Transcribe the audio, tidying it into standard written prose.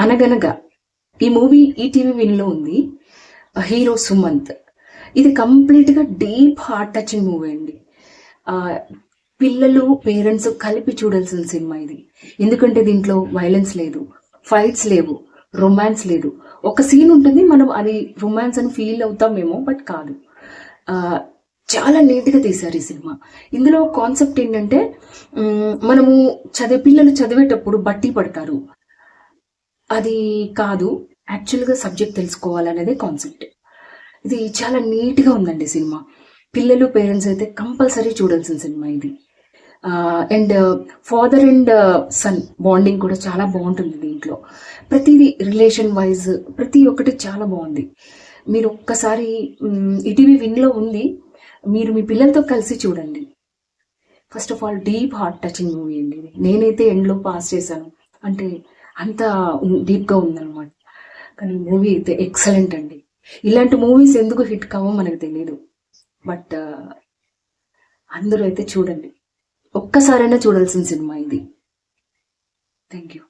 అనగనగా ఈ movie ETV విన్లో ఉంది. హీరో సుమంత్. ఇది కంప్లీట్గా డీప్ హార్ట్ టచింగ్ మూవీ అండి. పిల్లలు పేరెంట్స్ కలిపి చూడాల్సిన సినిమా ఇది. ఎందుకంటే దీంట్లో వైలెన్స్ లేదు, ఫైట్స్ లేవు, రొమాన్స్ లేదు. ఒక సీన్ ఉంటుంది, మనం అది రొమాన్స్ అని ఫీల్ అవుతామేమో, బట్ కాదు. చాలా నీట్గా తీశారు ఈ సినిమా. ఇందులో కాన్సెప్ట్ ఏంటంటే, మనము పిల్లలు చదివేటప్పుడు బట్టి పడతారు, అది కాదు, యాక్చువల్గా సబ్జెక్ట్ తెలుసుకోవాలనేదే కాన్సెప్ట్. ఇది చాలా నీట్గా ఉందండి సినిమా. పిల్లలు పేరెంట్స్ అయితే కంపల్సరీ చూడాల్సిన సినిమా ఇది. And father and son bonding కూడా చాలా బాగుంటుంది దీంట్లో. ప్రతిదీ రిలేషన్ వైజ్ ప్రతి ఒక్కటి చాలా బాగుంది. మీరు ఒక్కసారి ఈటీవీ విన్లో ఉంది, మీరు మీ పిల్లలతో కలిసి చూడండి. First of all deep heart touching movie అండి ఇది. నేనైతే ఎండ్లో పాస్ చేశాను, అంటే అంత డీప్గా ఉందన్నమాట. కానీ మూవీ అయితే ఎక్సలెంట్ అండి. ఇలాంటి మూవీస్ ఎందుకు హిట్ కావో మనకు తెలియదు, బట్ అందరూ అయితే చూడండి. ఒక్కసారైనా చూడాల్సిన సినిమా ఇది. Thank you.